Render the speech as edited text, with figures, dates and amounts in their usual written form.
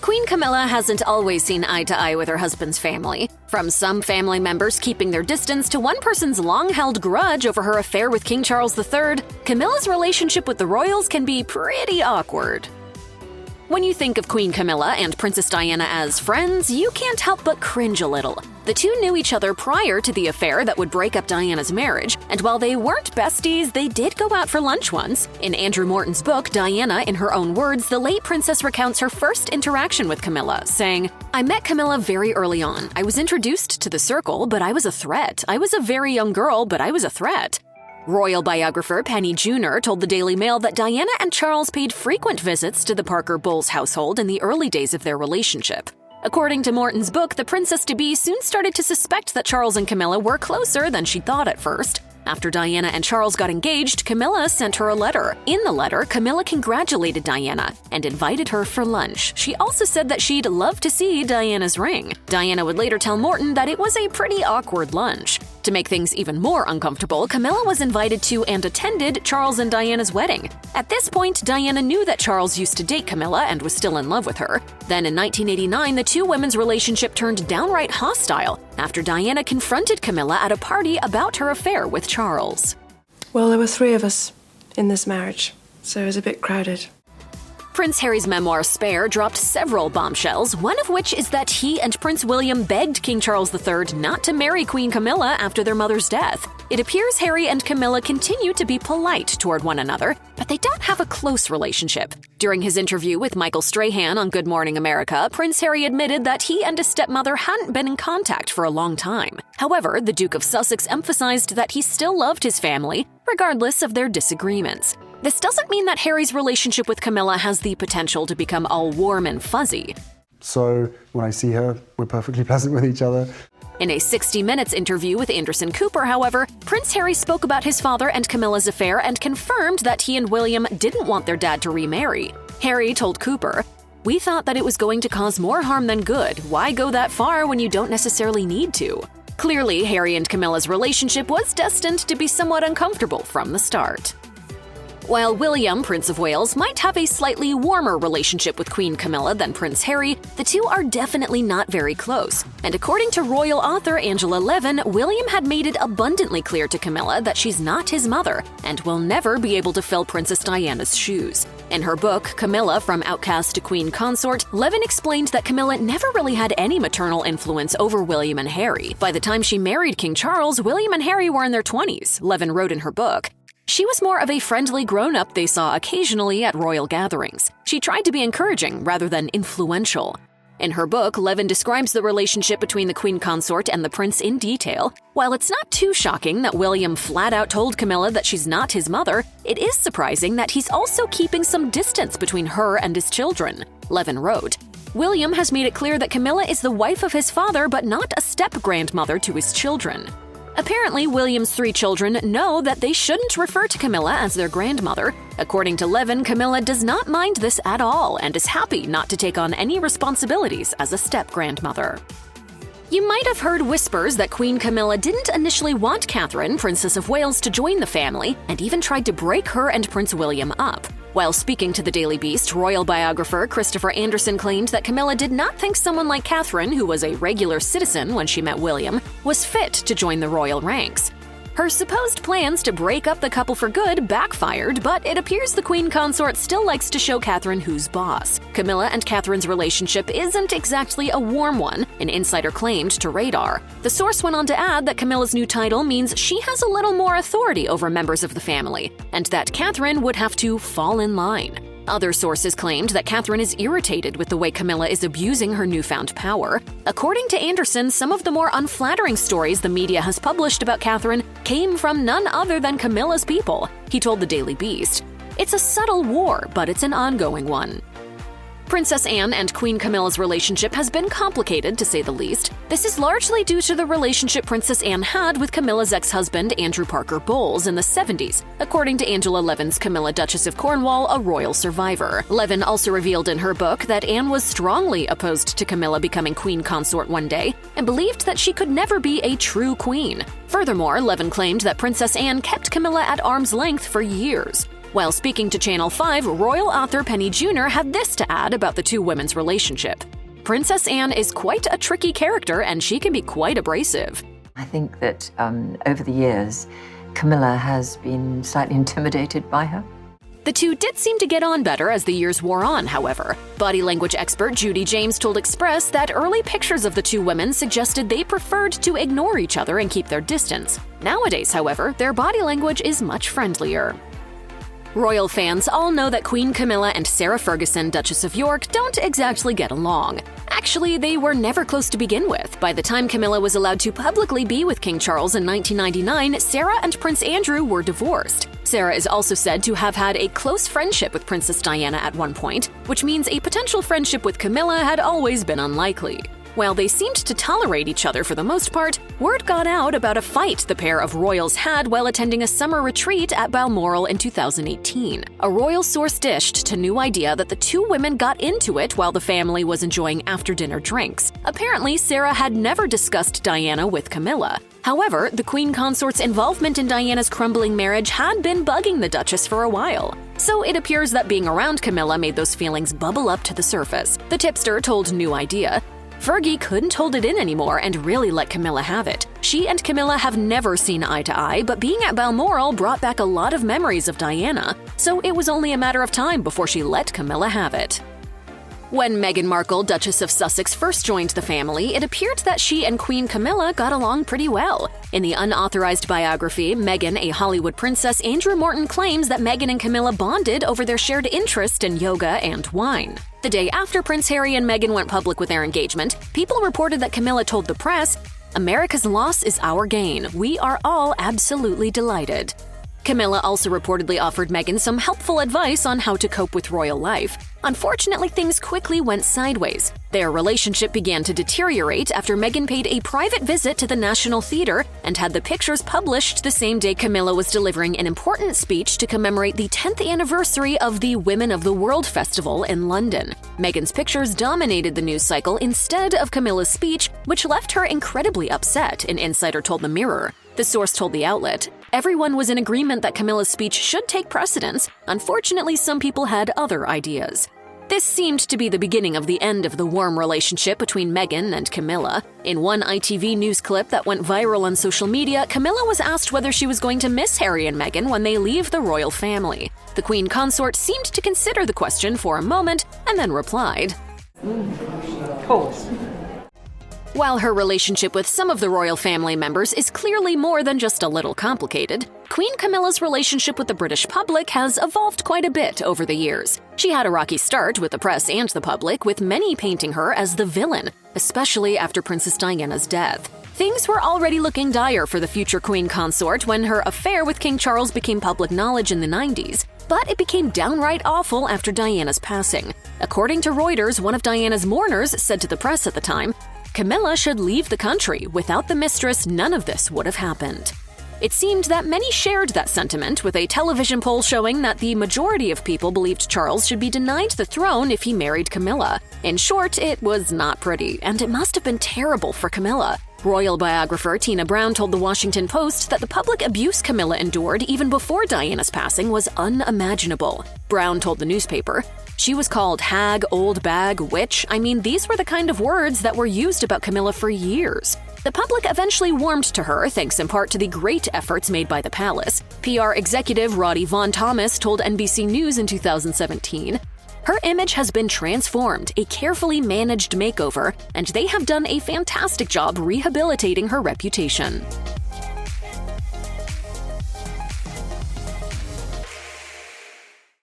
Queen Camilla hasn't always seen eye to eye with her husband's family. From some family members keeping their distance to one person's long-held grudge over her affair with King Charles III, Camilla's relationship with the royals can be pretty awkward. When you think of Queen Camilla and Princess Diana as friends, you can't help but cringe a little. The two knew each other prior to the affair that would break up Diana's marriage, and while they weren't besties, they did go out for lunch once. In Andrew Morton's book, Diana, in her own words, the late princess recounts her first interaction with Camilla, saying, "I met Camilla very early on. I was introduced to the circle, but I was a threat. I was a very young girl, but I was a threat." Royal biographer Penny Junor told the Daily Mail that Diana and Charles paid frequent visits to the Parker Bowles household in the early days of their relationship. According to Morton's book, the princess-to-be soon started to suspect that Charles and Camilla were closer than she thought at first. After Diana and Charles got engaged, Camilla sent her a letter. In the letter, Camilla congratulated Diana and invited her for lunch. She also said that she'd love to see Diana's ring. Diana would later tell Morton that it was a pretty awkward lunch. To make things even more uncomfortable, Camilla was invited to and attended Charles and Diana's wedding. At this point, Diana knew that Charles used to date Camilla and was still in love with her. Then in 1989, the two women's relationship turned downright hostile after Diana confronted Camilla at a party about her affair with Charles. Well, there were 3 of us in this marriage, so it was a bit crowded. Prince Harry's memoir Spare dropped several bombshells, one of which is that he and Prince William begged King Charles III not to marry Queen Camilla after their mother's death. It appears Harry and Camilla continue to be polite toward one another, but they don't have a close relationship. During his interview with Michael Strahan on Good Morning America, Prince Harry admitted that he and his stepmother hadn't been in contact for a long time. However, the Duke of Sussex emphasized that he still loved his family, regardless of their disagreements. This doesn't mean that Harry's relationship with Camilla has the potential to become all warm and fuzzy. So when I see her, we're perfectly pleasant with each other. In a 60 Minutes interview with Anderson Cooper, however, Prince Harry spoke about his father and Camilla's affair and confirmed that he and William didn't want their dad to remarry. Harry told Cooper, "We thought that it was going to cause more harm than good. Why go that far when you don't necessarily need to?" Clearly, Harry and Camilla's relationship was destined to be somewhat uncomfortable from the start. While William, Prince of Wales, might have a slightly warmer relationship with Queen Camilla than Prince Harry, the two are definitely not very close. And according to royal author Angela Levin, William had made it abundantly clear to Camilla that she's not his mother and will never be able to fill Princess Diana's shoes. In her book, Camilla from Outcast to Queen Consort, Levin explained that Camilla never really had any maternal influence over William and Harry. By the time she married King Charles, William and Harry were in their 20s, Levin wrote in her book. She was more of a friendly grown-up they saw occasionally at royal gatherings. She tried to be encouraging rather than influential. In her book, Levin describes the relationship between the Queen Consort and the prince in detail. While it's not too shocking that William flat out told Camilla that she's not his mother, it is surprising that he's also keeping some distance between her and his children. Levin wrote, "William has made it clear that Camilla is the wife of his father but not a step-grandmother to his children." Apparently, William's 3 children know that they shouldn't refer to Camilla as their grandmother. According to Levin, Camilla does not mind this at all and is happy not to take on any responsibilities as a step-grandmother. You might have heard whispers that Queen Camilla didn't initially want Catherine, Princess of Wales, to join the family and even tried to break her and Prince William up. While speaking to the Daily Beast, royal biographer Christopher Anderson claimed that Camilla did not think someone like Catherine, who was a regular citizen when she met William, was fit to join the royal ranks. Her supposed plans to break up the couple for good backfired, but it appears the Queen Consort still likes to show Catherine who's boss. Camilla and Catherine's relationship isn't exactly a warm one, an insider claimed to Radar. The source went on to add that Camilla's new title means she has a little more authority over members of the family, and that Catherine would have to fall in line. Other sources claimed that Catherine is irritated with the way Camilla is abusing her newfound power. According to Anderson, some of the more unflattering stories the media has published about Catherine came from none other than Camilla's people. He told the Daily Beast, "It's a subtle war, but it's an ongoing one." Princess Anne and Queen Camilla's relationship has been complicated, to say the least. This is largely due to the relationship Princess Anne had with Camilla's ex-husband, Andrew Parker Bowles, in the 70s, according to Angela Levin's Camilla, Duchess of Cornwall, a royal survivor. Levin also revealed in her book that Anne was strongly opposed to Camilla becoming queen consort one day and believed that she could never be a true queen. Furthermore, Levin claimed that Princess Anne kept Camilla at arm's length for years. While speaking to Channel 5, royal author Penny Jr. had this to add about the two women's relationship. Princess Anne is quite a tricky character, and she can be quite abrasive. I think that over the years, Camilla has been slightly intimidated by her. The two did seem to get on better as the years wore on, however. Body language expert Judy James told Express that early pictures of the two women suggested they preferred to ignore each other and keep their distance. Nowadays, however, their body language is much friendlier. Royal fans all know that Queen Camilla and Sarah Ferguson, Duchess of York, don't exactly get along. Actually, they were never close to begin with. By the time Camilla was allowed to publicly be with King Charles in 1999, Sarah and Prince Andrew were divorced. Sarah is also said to have had a close friendship with Princess Diana at one point, which means a potential friendship with Camilla had always been unlikely. While they seemed to tolerate each other for the most part, word got out about a fight the pair of royals had while attending a summer retreat at Balmoral in 2018. A royal source dished to New Idea that the two women got into it while the family was enjoying after-dinner drinks. Apparently, Sarah had never discussed Diana with Camilla. However, the Queen Consort's involvement in Diana's crumbling marriage had been bugging the Duchess for a while. So it appears that being around Camilla made those feelings bubble up to the surface. The tipster told New Idea, "Fergie couldn't hold it in anymore and really let Camilla have it. She and Camilla have never seen eye to eye, but being at Balmoral brought back a lot of memories of Diana, so it was only a matter of time before she let Camilla have it." When Meghan Markle, Duchess of Sussex, first joined the family, it appeared that she and Queen Camilla got along pretty well. In the unauthorized biography, Meghan, a Hollywood Princess, Andrew Morton claims that Meghan and Camilla bonded over their shared interest in yoga and wine. The day after Prince Harry and Meghan went public with their engagement, people reported that Camilla told the press, "America's loss is our gain. We are all absolutely delighted." Camilla also reportedly offered Meghan some helpful advice on how to cope with royal life. Unfortunately, things quickly went sideways. Their relationship began to deteriorate after Meghan paid a private visit to the National Theatre and had the pictures published the same day Camilla was delivering an important speech to commemorate the 10th anniversary of the Women of the World Festival in London. Meghan's pictures dominated the news cycle instead of Camilla's speech, which left her incredibly upset, an insider told the Mirror. The source told the outlet, "Everyone was in agreement that Camilla's speech should take precedence. Unfortunately, some people had other ideas." This seemed to be the beginning of the end of the warm relationship between Meghan and Camilla. In one ITV news clip that went viral on social media, Camilla was asked whether she was going to miss Harry and Meghan when they leave the royal family. The Queen Consort seemed to consider the question for a moment and then replied, Pause. While her relationship with some of the royal family members is clearly more than just a little complicated, Queen Camilla's relationship with the British public has evolved quite a bit over the years. She had a rocky start with the press and the public, with many painting her as the villain, especially after Princess Diana's death. Things were already looking dire for the future Queen Consort when her affair with King Charles became public knowledge in the 90s. But it became downright awful after Diana's passing. According to Reuters, one of Diana's mourners said to the press at the time, "Camilla should leave the country. Without the mistress, none of this would have happened." It seemed that many shared that sentiment, with a television poll showing that the majority of people believed Charles should be denied the throne if he married Camilla. In short, it was not pretty, and it must have been terrible for Camilla. Royal biographer Tina Brown told The Washington Post that the public abuse Camilla endured even before Diana's passing was unimaginable. Brown told the newspaper, "She was called hag, old bag, witch. I mean, these were the kind of words that were used about Camilla for years." The public eventually warmed to her, thanks in part to the great efforts made by the palace. PR executive Roddy Vaughan Thomas told NBC News in 2017, "Her image has been transformed, a carefully managed makeover, and they have done a fantastic job rehabilitating her reputation."